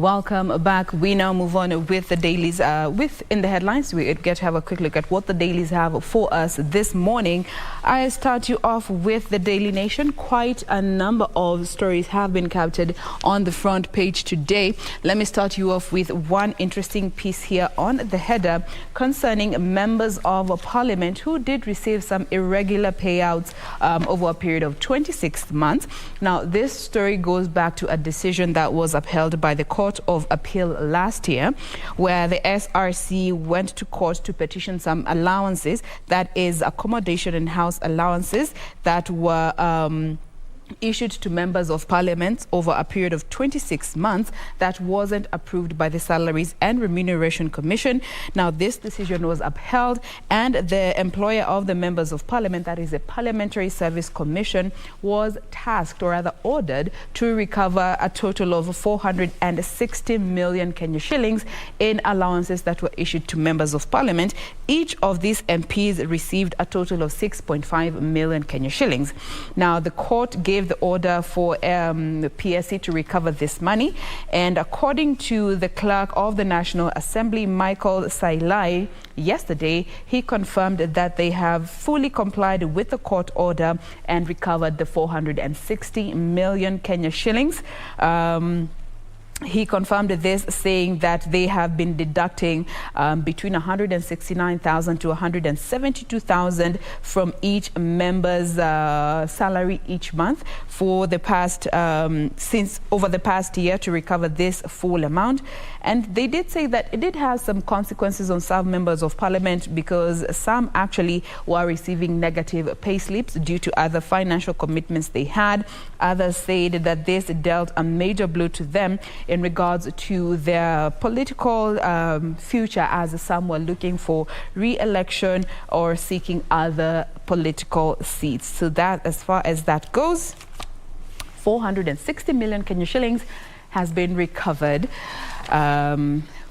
Welcome back. We now move on with the dailies. In the headlines, we get to have a quick look at what the dailies have for us this morning. I start you off with the Daily Nation. Quite a number of stories have been captured on the front page today. Let me start you off with one interesting piece here on the header concerning members of parliament who did receive some irregular payouts over a period of 26 months. Now, this story goes back to a decision that was upheld by the Court of Appeal last year, where the SRC went to court to petition some allowances, that is accommodation and house allowances, that were issued to members of parliament over a period of 26 months that wasn't approved by the Salaries and Remuneration Commission. Now, this decision was upheld, and the employer of the members of parliament, that is the Parliamentary Service Commission, was tasked, or rather ordered, to recover a total of 460 million Kenya shillings in allowances that were issued to members of parliament. Each of these MPs received a total of 6.5 million Kenya shillings. Now, the court gave the order for the PSC to recover this money, and according to the clerk of the National Assembly, Michael Sailai, yesterday he confirmed that they have fully complied with the court order and recovered the 460 million Kenya shillings. He confirmed this, saying that they have been deducting between 169,000 to 172,000 from each member's salary each month for the past over the past year to recover this full amount. And they did say that it did have some consequences on some members of parliament, because some actually were receiving negative pay slips due to other financial commitments they had. Others said that this dealt a major blow to them in regards to their political future, as some were looking for re-election or seeking other political seats. So that, as far as that goes, 460 million Kenya shillings has been recovered.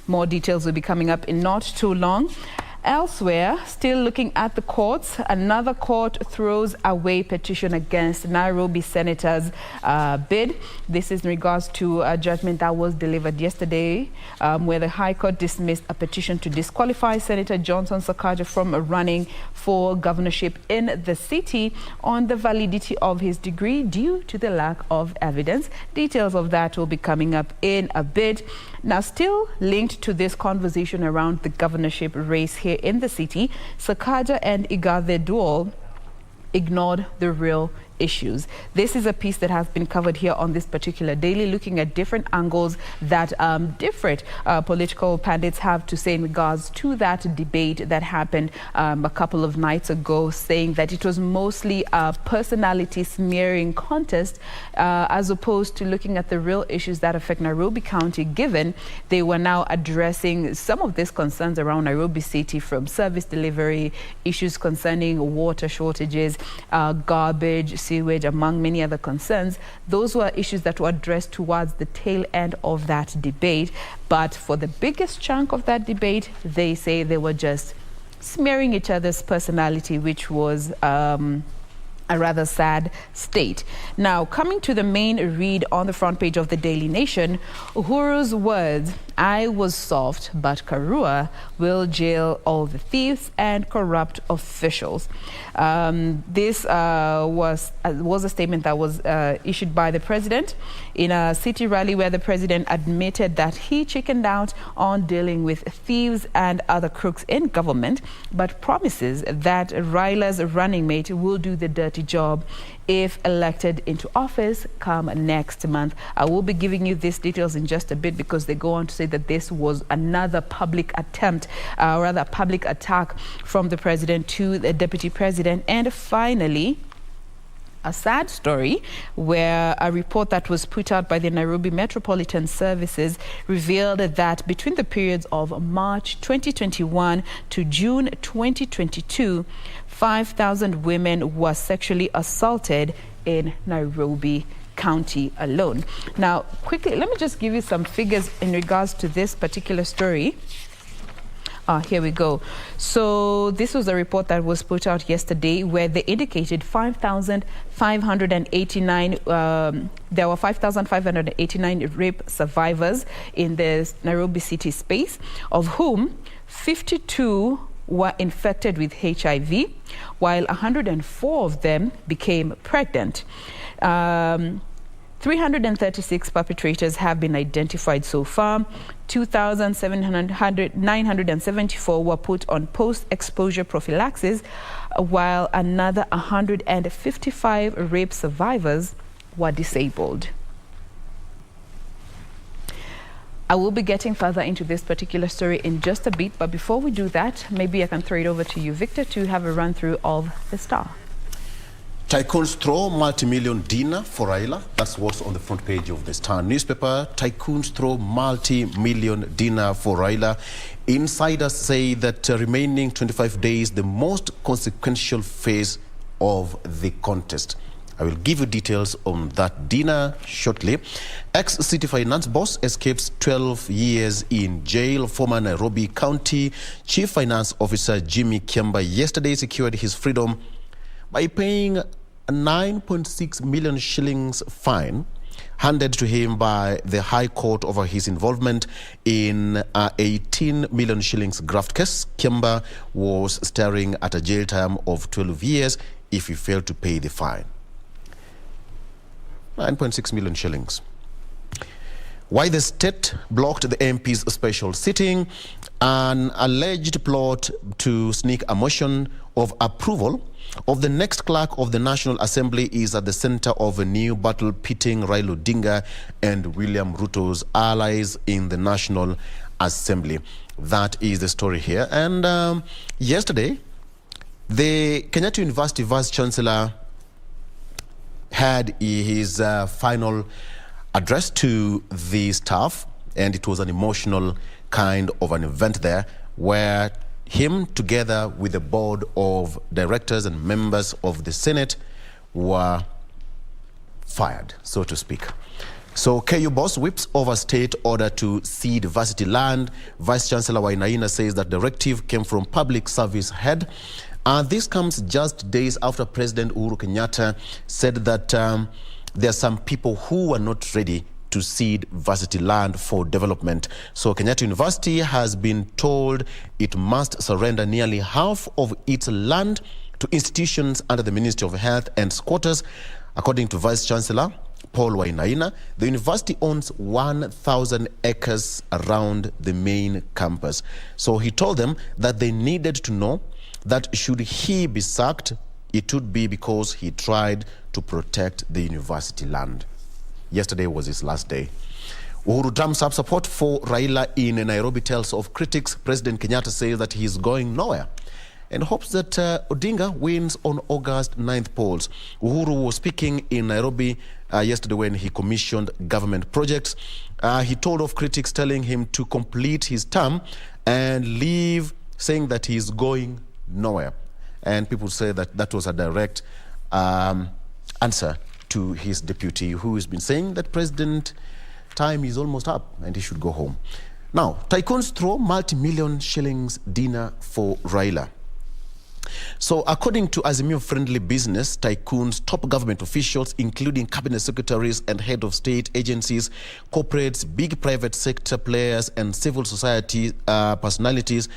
More details will be coming up in not too long. Elsewhere, still looking at the courts, another court throws away petition against Nairobi Senator's bid. This is in regards to a judgment that was delivered yesterday, where the High Court dismissed a petition to disqualify Senator Johnson Sakaja from running for governorship in the city on the validity of his degree due to the lack of evidence. Details of that will be coming up in a bit. Now, still linked to this conversation around the governorship race here in the city, Sakaja and Igathe Dual ignored the real issues. This is a piece that has been covered here on this particular daily, looking at different angles that different political pundits have to say in regards to that debate that happened a couple of nights ago, saying that it was mostly a personality smearing contest as opposed to looking at the real issues that affect Nairobi County, given they were now addressing some of these concerns around Nairobi City, from service delivery, issues concerning water shortages, garbage, sewage, among many other concerns. Those were issues that were addressed towards the tail end of that debate. But for the biggest chunk of that debate, they say they were just smearing each other's personality, which was a rather sad state. Now, coming to the main read on the front page of the Daily Nation, Uhuru's words, "I was soft, but Karua will jail all the thieves and corrupt officials." This was a statement that was issued by the president in a city rally, where the president admitted that he chickened out on dealing with thieves and other crooks in government, but promises that Raila's running mate will do the dirty job if elected into office come next month. I will be giving you these details in just a bit, because they go on to say that this was another public attempt, rather a public attack from the president to the deputy president. And finally, a sad story, where a report that was put out by the Nairobi Metropolitan Services revealed that between the periods of March 2021 to June 2022, 5,000 women were sexually assaulted in Nairobi County alone. Now, quickly, let me just give you some figures in regards to this particular story. Here we go. So this was a report that was put out yesterday where they indicated 5,589, there were 5,589 rape survivors in the Nairobi city space, of whom 52 were infected with HIV, while 104 of them became pregnant. 336 perpetrators have been identified so far. 2,974 were put on post-exposure prophylaxis, while another 155 rape survivors were disabled. I will be getting further into this particular story in just a bit, but before we do that, maybe I can throw it over to you, Victor, to have a run-through of the Star. Tycoons throw multi-million dinner for Raila. That's what's on the front page of the Star newspaper. Tycoons throw multi-million dinner for Raila. Insiders say that remaining 25 days, the most consequential phase of the contest. I will give you details on that dinner shortly. Ex-city finance boss escapes 12 years in jail. Former Nairobi County Chief Finance Officer Jimmy Kiamba yesterday secured his freedom by paying a 9.6 million shillings fine handed to him by the High Court over his involvement in a 18 million shillings graft case. Kiamba was staring at a jail term of 12 years if he failed to pay the fine. 9.6 million shillings. Why the state blocked the MP's special sitting, an alleged plot to sneak a motion of approval of the next clerk of the National Assembly is at the center of a new battle pitting Raila Odinga and William Ruto's allies in the National Assembly. That is the story here. And yesterday, the Kenyatta University Vice-Chancellor had his final address to the staff, and it was an emotional kind of an event there where him, together with the board of directors and members of the Senate, were fired, so to speak. So KU boss whips over state order to cede varsity land. Vice Chancellor Wainaina says that directive came from public service head. This comes just days after President Uhuru Kenyatta said that there are some people who are not ready to cede varsity land for development. So Kenyatta University has been told it must surrender nearly half of its land to institutions under the Ministry of Health and Squatters. According to Vice Chancellor Paul Wainaina, the university owns 1,000 acres around the main campus. So he told them that they needed to know that should he be sacked, it would be because he tried to protect the university land. Yesterday was his last day. Uhuru drums up support for Raila in Nairobi, tells of critics. President Kenyatta says that he is going nowhere and hopes that Odinga wins on August 9th polls. Uhuru was speaking in Nairobi yesterday when he commissioned government projects. He told off critics, telling him to complete his term and leave, saying that he is going nowhere. And people say that that was a direct answer to his deputy, who has been saying that President time is almost up and he should go home. Now, tycoons throw multi-million shillings dinner for Raila. So according to Azimio Friendly Business, tycoons, top government officials, including cabinet secretaries and head of state agencies, corporates, big private sector players, and civil society personalities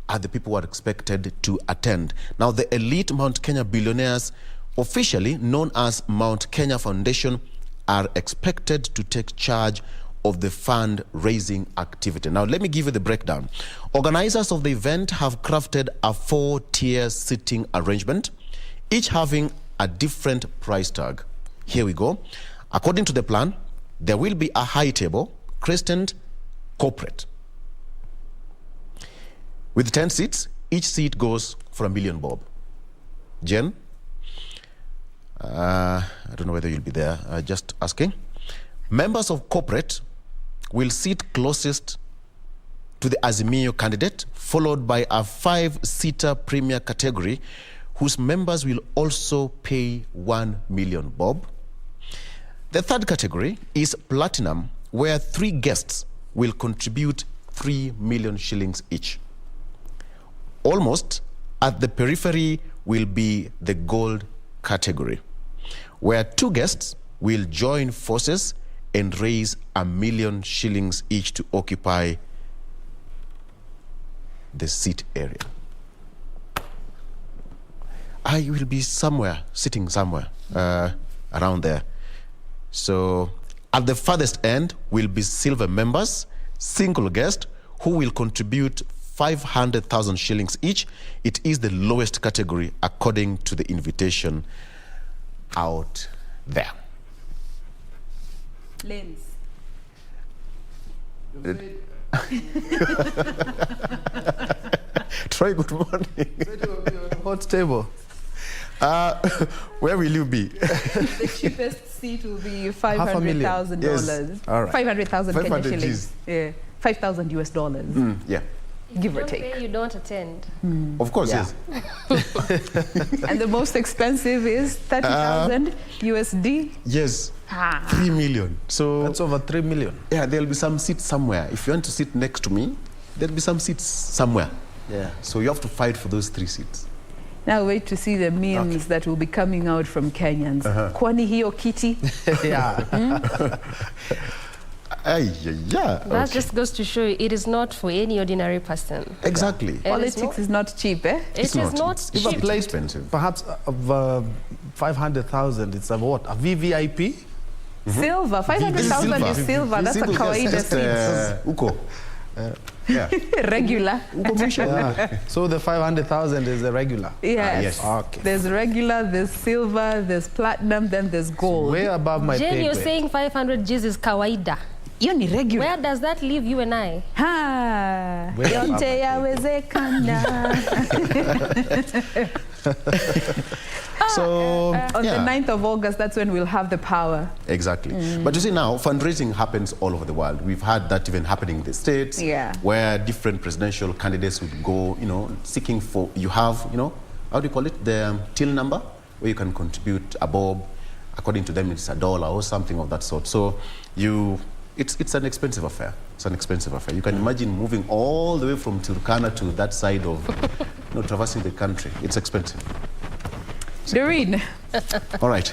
are the people who are expected to attend. Now, the elite Mount Kenya billionaires, officially known as Mount Kenya Foundation, are expected to take charge of the fundraising activity. Now, let me give you the breakdown. Organizers of the event have crafted a 4-tier seating arrangement, each having a different price tag. Here we go. According to the plan, there will be a high table, christened corporate. With 10 seats, each seat goes for $1 million bob. Jen? I don't know whether you'll be there, just asking. Members of corporate will sit closest to the Azimio candidate, followed by a 5-seater premier category, whose members will also pay $1 million bob. The third category is platinum, where 3 guests will contribute 3 million shillings each. almost at the periphery will be the gold category, where 2 guests will join forces and raise $1 million shillings each to occupy the seat area. I will be sitting somewhere around there. So at the farthest end will be silver members, single guest, who will contribute 500,000 shillings each. It is the lowest category according to the invitation out there. Lens. Troy, good morning. Hot table. Where will you be? The cheapest seat will be $500,000. Yes. All right. 500,000 Kenya 500 shillings. Gs. Yeah. $5,000 US. Yeah. Give or Don't take. pay, you don't attend. Of course, Yeah. yes. And the most expensive is 30,000 USD. Yes. Ah. 3 million. So That's over 3 million. yeah, there'll be some seats somewhere. If you want to sit next to me, there'll be some seats somewhere. Yeah. So you have to fight for those 3 seats. Now wait to see the memes that will be coming out from Kenyans. Kwani hiyo kiti? Yeah. Yeah. That just goes to show you it is not for any ordinary person. Exactly. It is Politics is not cheap, eh? It is not It's cheap. not expensive. Perhaps of 500,000, it's a what? A VVIP? Silver. 500,000 is silver. That's a Single kawaida guest, seat. uko. Yeah. Regular. Yeah. So the 500,000 is the regular. Yes. yes. Okay. There's regular, there's silver, there's platinum, then there's gold. Way above my Jane, pay you're grade. saying 500 Gs is kawaida. Hiyo ni regular. Where does that leave you and I? Ha. Where Yote yawezekana. So On yeah. the 9th of August, that's when we'll have the power. Exactly. But you see now, fundraising happens all over the world. We've had that even happening in the States, Yeah. where different presidential candidates would go, seeking for, you have, how do you call it? The till number, where you can contribute a bob. According to them, it's $1 or something of that sort. So it's an expensive affair. It's an expensive affair. You can imagine moving all the way from Turkana to that side of, traversing the country. It's expensive. Doreen. All right.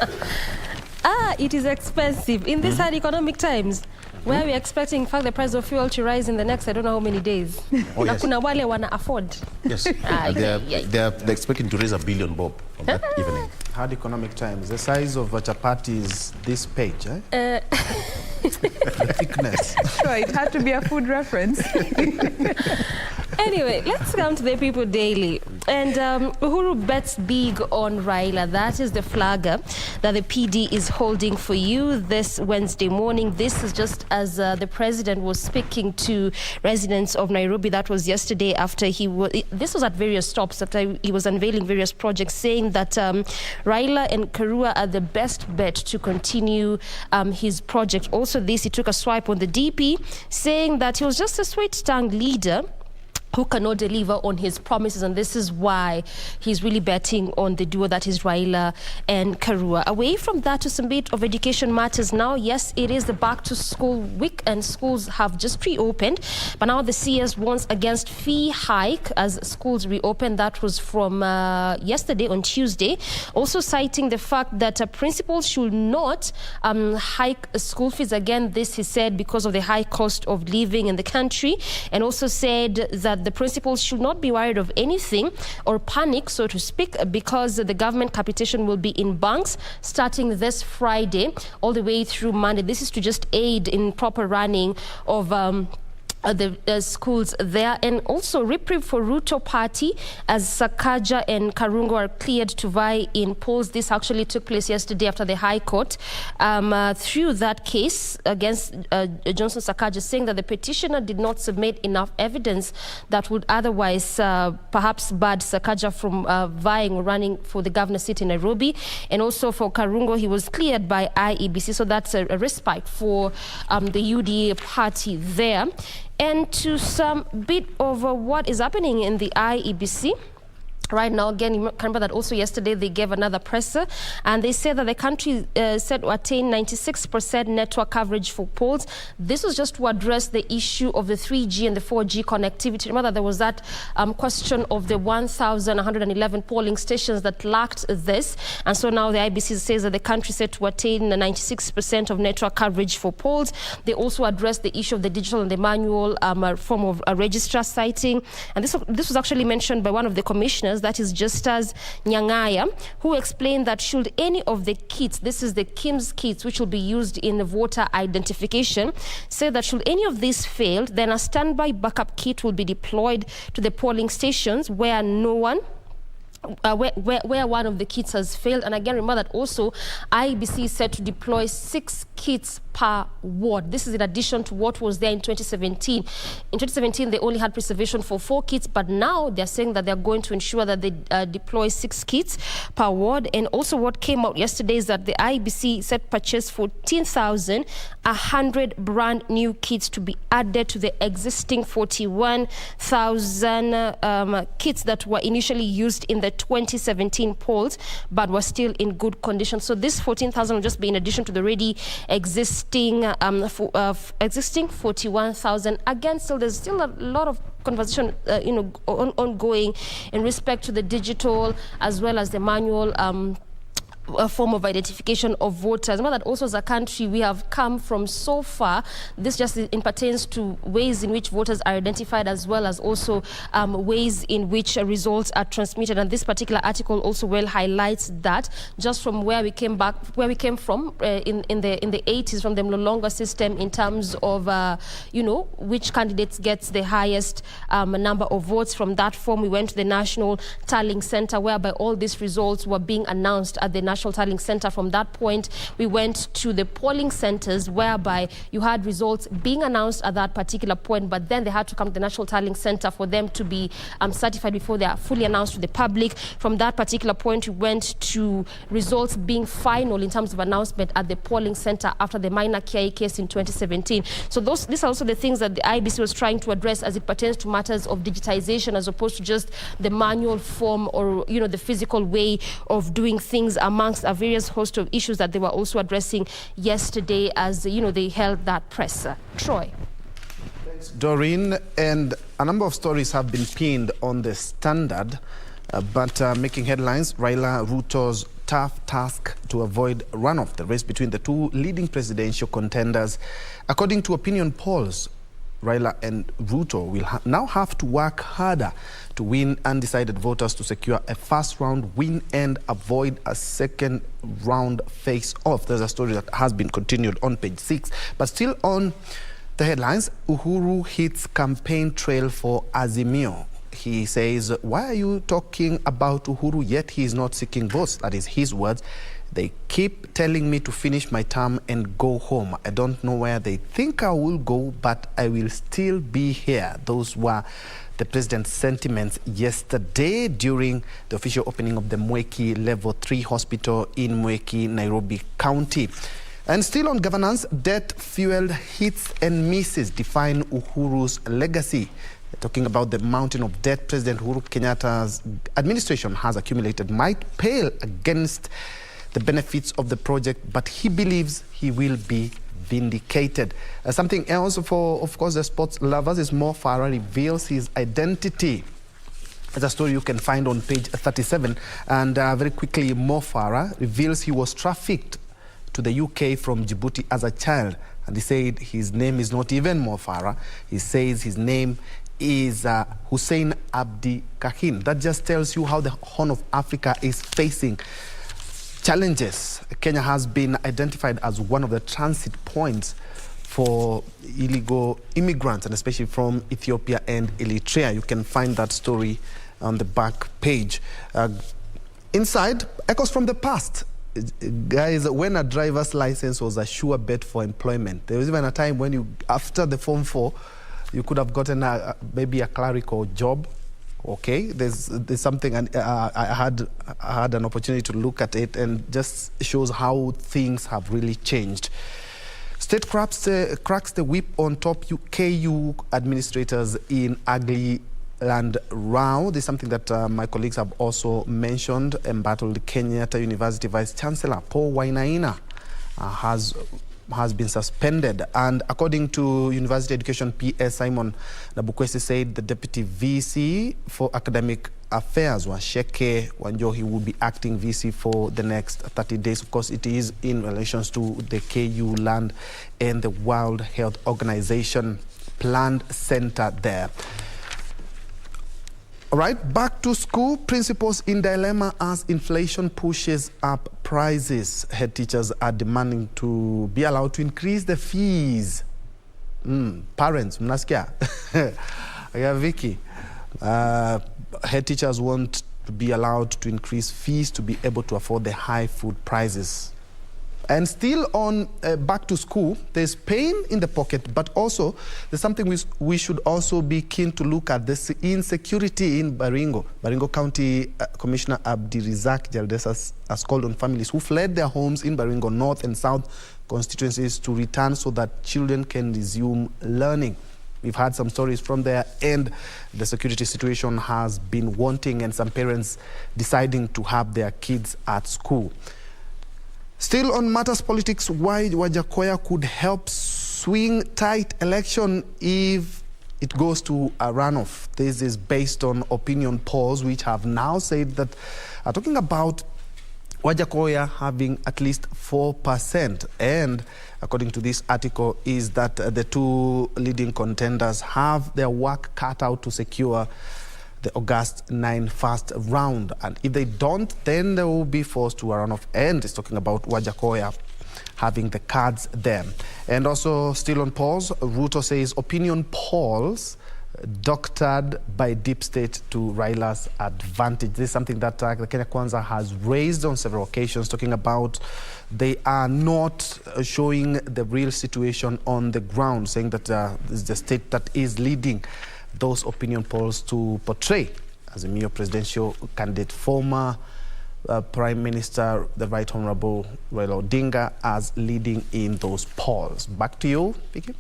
It is expensive. In these hard economic times, where we're expecting, in fact, the price of fuel to rise in the next, I don't know how many days. Oh, Na yes. kuna wale wana afford. Yes. They're expecting to raise $1 billion bob on that evening. Hard economic times. The size of a chapati is this page, eh? The thickness. Sure, it had to be a food reference. Anyway, let's come to the People Daily. And Uhuru bets big on Raila. That is the flagger that the PD is holding for you this Wednesday morning. This is just as the president was speaking to residents of Nairobi. That was yesterday after this was at various stops after he was unveiling various projects, saying that Raila and Karua are the best bet to continue his project. Also this, he took a swipe on the DP, saying that he was just a sweet-tongued leader who cannot deliver on his promises, and this is why he's really betting on the duo that is Raila and Karua. Away from that, to some bit of education matters now. Yes, it is the back-to-school week, and schools have just reopened, but now the CS warns against fee hike as schools reopen. That was from yesterday on Tuesday, also citing the fact that principals should not hike school fees again. This, he said, because of the high cost of living in the country, and also said that the principals should not be worried of anything or panic, so to speak, because the government capitation will be in banks starting this Friday all the way through Monday. This is to just aid in proper running of the schools there. And also reprieve for Ruto party as Sakaja and Karungo are cleared to vie in polls. This actually took place yesterday after the High Court through that case against Johnson Sakaja, saying that the petitioner did not submit enough evidence that would otherwise perhaps bar Sakaja from vying or running for the governor's seat in Nairobi. And also for Karungo, he was cleared by IEBC, so that's a respite for the UDA party there. And to some bit of what is happening in the IEBC, Right now, again, you can remember that also yesterday they gave another presser, and they said that the country set to attain 96% network coverage for polls. This was just to address the issue of the 3G and the 4G connectivity. Remember, there was that question of the 1,111 polling stations that lacked this, and so now the IBC says that the country set to attain 96% of network coverage for polls. They also addressed the issue of the digital and the manual form of registrar citing, and this was actually mentioned by one of the commissioners, that is Justus Nyangaya, who explained that should any of the kits, this is the KIMS kits, which will be used in voter identification, say that should any of these fail, then a standby backup kit will be deployed to the polling stations where no one where one of the kits has failed. And again, remember that also IBC is set to deploy 6 kits per ward. This is in addition to what was there in 2017. In 2017, they only had preservation for 4 kits, but now they're saying that they're going to ensure that they deploy 6 kits per ward. And also what came out yesterday is that the IBC set to purchase 14,100 brand new kits to be added to the existing 41,000 kits that were initially used in the 2017 polls, but were still in good condition. So this 14,000 will just be in addition to the already existing 41,000. Again, still there's still a lot of conversation ongoing in respect to the digital as well as the manual a form of identification of voters. Remember that also as a country we have come from so far. This just pertains to ways in which voters are identified as well as also ways in which results are transmitted. And this particular article also well highlights that just from where we came from in the 80s, from the Mlolongo system, in terms of which candidates gets the highest number of votes. From that form we went to the National Tallying Center, whereby all these results were being announced at the National Tallying Center. From that point, we went to the polling centers, whereby you had results being announced at that particular point, but then they had to come to the National Tallying Center for them to be certified before they are fully announced to the public. From that particular point, we went to results being final in terms of announcement at the polling center after the minor KI case in 2017. So these are also the things that the IBC was trying to address as it pertains to matters of digitization, as opposed to just the manual form or the physical way of doing things, amongst a various host of issues that they were also addressing yesterday as they held that presser. Troy. Thanks, Doreen. And a number of stories have been pinned on the Standard, but making headlines. Raila Ruto's tough task to avoid runoff, the race between the two leading presidential contenders. According to opinion polls, Raila and Ruto will now have to work harder to win undecided voters to secure a first-round win and avoid a second-round face-off. There's a story that has been continued on page 6. But still on the headlines, Uhuru hits campaign trail for Azimio. He says, why are you talking about Uhuru yet he is not seeking votes? That is his words. They keep telling me to finish my term and go home. I don't know where they think I will go, but I will still be here. Those were the president's sentiments yesterday during the official opening of the Mweki Level 3 Hospital in Mweki, Nairobi County. And still on governance, debt-fueled hits and misses define Uhuru's legacy. Talking about the mountain of debt President Uhuru Kenyatta's administration has accumulated might pale against the benefits of the project, but he believes he will be vindicated. Something else for, of course, the sports lovers is Mo Farah reveals his identity. It's a story you can find on page 37. And very quickly, Mo Farah reveals he was trafficked to the UK from Djibouti as a child. And he said his name is not even Mo Farah. He says his name is Hussein Abdi Kahin. That just tells you how the Horn of Africa is facing challenges. Kenya has been identified as one of the transit points for illegal immigrants, and especially from Ethiopia and Eritrea. You can find that story on the back page. Inside, echoes from the past. Guys, when a driver's license was a sure bet for employment, there was even a time when after the Form 4, you could have gotten maybe a clerical job. Okay, there's something, and I had an opportunity to look at it, and just shows how things have really changed. State cracks the whip on top KU administrators in ugly land row. This is something that my colleagues have also mentioned. Embattled Kenyatta University Vice Chancellor Paul Wainaina has been suspended. And according to University Education PS Simon Nabukwesi said the Deputy VC for Academic Affairs, Washeke Wanjohi, will be acting VC for the next 30 days. Of course, it is in relations to the KU land and the World Health Organization planned center there. All right, back to school. Principals in dilemma as inflation pushes up prices. Head teachers are demanding to be allowed to increase the fees. Parents, mnasikia? Yeah, Vicky. Head teachers want to be allowed to increase fees to be able to afford the high food prices. And still on back to school, there's pain in the pocket, but also there's something we should also be keen to look at, this insecurity in Baringo. Baringo County Commissioner Abdirizak Jaldes has called on families who fled their homes in Baringo North and South constituencies to return so that children can resume learning. We've had some stories from there, and the security situation has been wanting, and some parents deciding to have their kids at school. Still on matters politics, why Wajakoya could help swing tight election if it goes to a runoff. This is based on opinion polls, which have now said that are talking about Wajakoya having at least 4%. And according to this article, is that the two leading contenders have their work cut out to secure the August 9 first round. And if they don't, then they will be forced to a runoff. And it's talking about Wajakoya having the cards there. And also still on polls, Ruto says opinion polls doctored by deep state to Raila's advantage. This is something that the Kenya Kwanza has raised on several occasions, talking about they are not showing the real situation on the ground, saying that it's the state that is leading those opinion polls to portray as a mere presidential candidate, former Prime Minister, the Right Honorable Raila Odinga, as leading in those polls. Back to you, Vicky.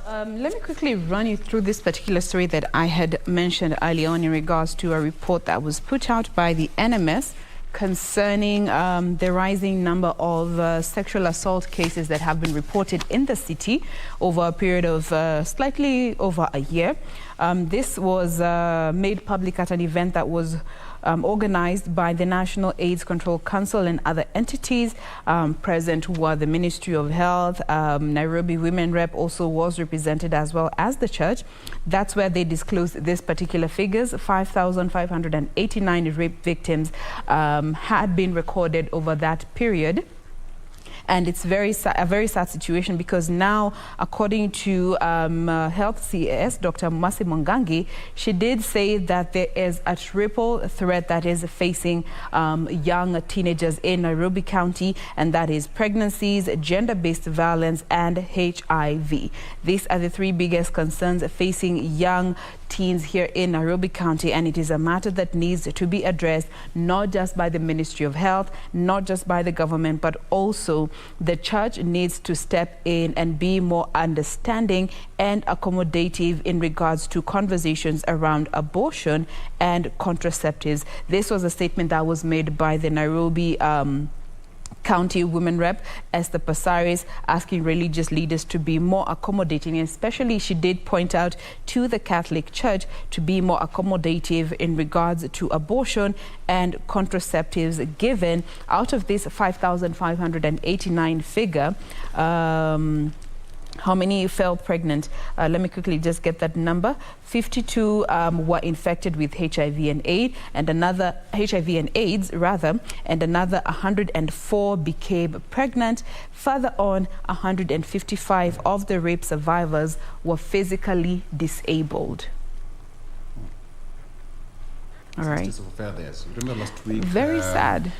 Let me quickly run you through this particular story that I had mentioned earlier on in regards to a report that was put out by the NMS concerning the rising number of sexual assault cases that have been reported in the city over a period of slightly over a year. This was made public at an event that was organized by the National AIDS Control Council and other entities. Present were the Ministry of Health, Nairobi Women Rep also was represented, as well as the church. That's where they disclosed this particular figures. 5,589 rape victims had been recorded over that period. And it's a very sad situation, because now, according to Health CS, Dr. Masi Mwangangi, she did say that there is a triple threat that is facing young teenagers in Nairobi County, and that is pregnancies, gender-based violence, and HIV. These are the three biggest concerns facing young teens here in Nairobi County, and it is a matter that needs to be addressed not just by the Ministry of Health, not just by the government, but also the church needs to step in and be more understanding and accommodative in regards to conversations around abortion and contraceptives. This was a statement that was made by the Nairobi County Women Rep, Esther Pasaris, asking religious leaders to be more accommodating. And especially, she did point out to the Catholic Church to be more accommodative in regards to abortion and contraceptives, given out of this 5,589 figure, how many fell pregnant? Let me quickly just get that number. 52 were infected with HIV and AIDS, and another 104 became pregnant. Further on, 155 of the rape survivors were physically disabled. All right. Remember last week? Very sad.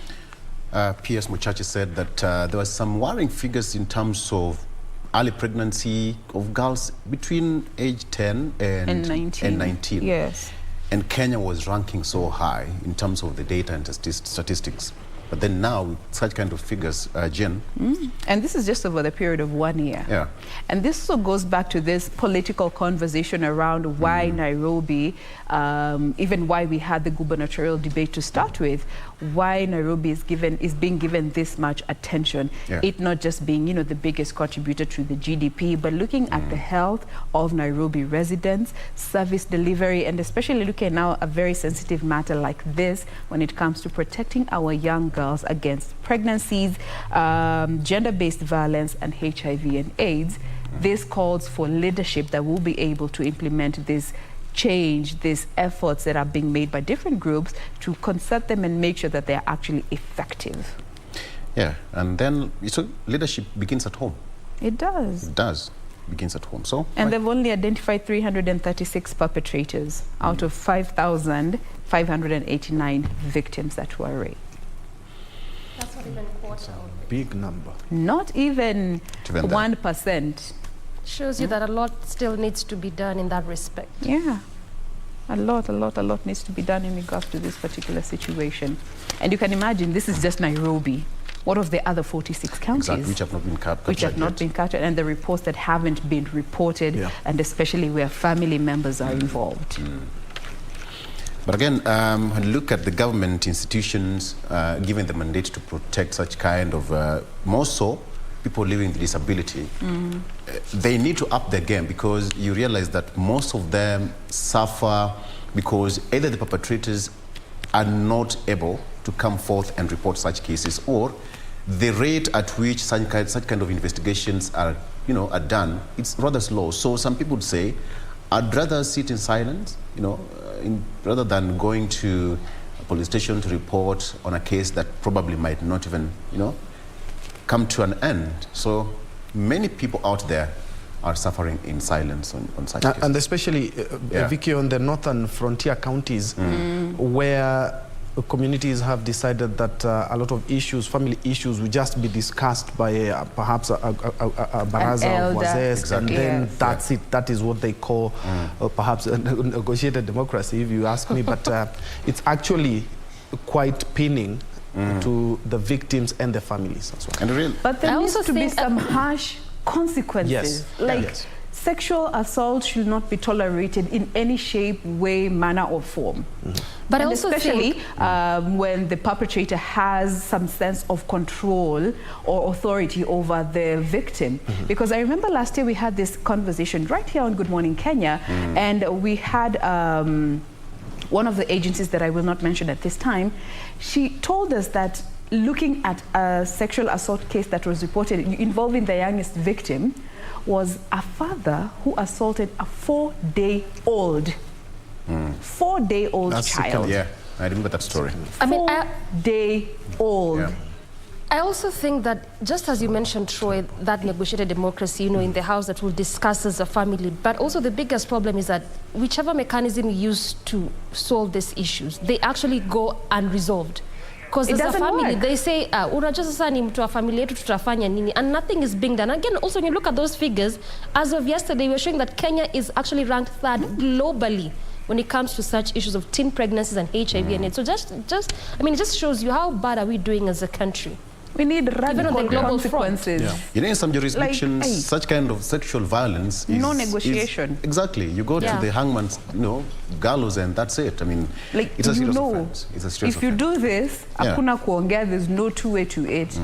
PS Muchachi said that there were some worrying figures in terms of early pregnancy of girls between age 10 and 19. Yes. And Kenya was ranking so high in terms of the data and statistics. But then now, with such kind of figures, Jen. And this is just over the period of 1 year. Yeah. And this also goes back to this political conversation around why Nairobi, even why we had the gubernatorial debate to start with, why Nairobi is being given this much attention. Yeah. It not just being, you know, the biggest contributor to the GDP, but looking at the health of Nairobi residents, service delivery, and especially looking at now a very sensitive matter like this when it comes to protecting our young girls against pregnancies, gender-based violence, and HIV and AIDS. This calls for leadership that will be able to implement this change, these efforts that are being made by different groups to concert them and make sure that they are actually effective. Yeah, and then so leadership begins at home. It does. It does. Begins at home. So, and they've only identified 336 perpetrators out of 5,589 victims that were raped. That's not even a quarter. Big number. Not even 1%. Shows you that a lot still needs to be done in that respect. Yeah. A lot needs to be done in regards to this particular situation. And you can imagine this is just Nairobi. What of the other 46 counties? Exactly, which have not been captured. Which have not been captured, and the reports that haven't been reported, and especially where family members are involved. But again, look at the government institutions given the mandate to protect such kind of, more so, people living with disability. They need to up their game because you realize that most of them suffer because either the perpetrators are not able to come forth and report such cases, or the rate at which such kind of investigations are, are done, it's rather slow. So some people would say, I'd rather sit in silence, rather than going to a police station to report on a case that probably might not even, come to an end. So many people out there are suffering in silence on such cases. And especially, Vicky, on the northern frontier counties, where communities have decided that a lot of issues, family issues, will just be discussed by perhaps a baraza of wazee, and then that's it. That is what they call perhaps a negotiated democracy, if you ask me. But it's actually quite pinning to the victims and the families as well. But there needs to be some harsh consequences. Sexual assault should not be tolerated in any shape, way, manner, or form. But and also especially when the perpetrator has some sense of control or authority over the victim. Because I remember last year we had this conversation right here on Good Morning Kenya, and we had one of the agencies that I will not mention at this time. She told us that looking at a sexual assault case that was reported involving the youngest victim was a father who assaulted a 4-day-old, 4-day-old child. Yeah, I remember that story. 4-day-old. Yeah. I also think that, just as you mentioned, Troy, that negotiated democracy, in the House that will discuss as a family, but also the biggest problem is that whichever mechanism used to solve these issues, they actually go unresolved. Because as a family, they say, unajua sasa ni mtu wa familia yetu tutafanya nini, and nothing is being done. Again, also when you look at those figures, as of yesterday, we're showing that Kenya is actually ranked 3rd globally when it comes to such issues of teen pregnancies and HIV and AIDS. So it just shows you how bad are we doing as a country. We need radical consequences. In some jurisdictions, such kind of sexual violence is... No negotiation. Exactly. You go to the hangman's, gallows, and that's it. I mean, it's a serious offense. It's a serious if you do this, hakuna kuongea, there's no two-way to it.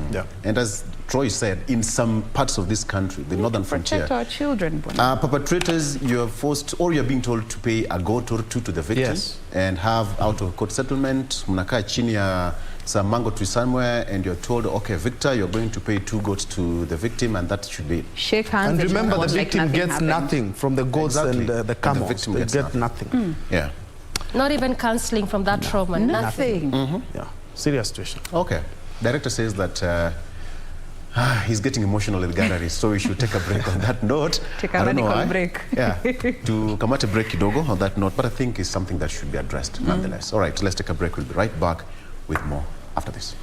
And as Troy said, in some parts of this country, the northern frontier, protect our children. Perpetrators, you're forced, or you're being told to pay a goat or two to the victim and have out-of-court settlement. Mnakaa chini ya some mango tree somewhere, and you're told, okay, Victor, you're going to pay 2 goats to the victim, and that should be it. Shake hands. And remember, the victim gets nothing from the goats and the camels. The victim gets nothing. Yeah. Not even counseling from that trauma. Nothing. Yeah. Serious situation. Okay. Director says that he's getting emotional in the gallery, so we should take a break on that note. Take a medical break. To come at a break kidogo on that note, but I think it's something that should be addressed nonetheless. All right, let's take a break. We'll be right back with more after this.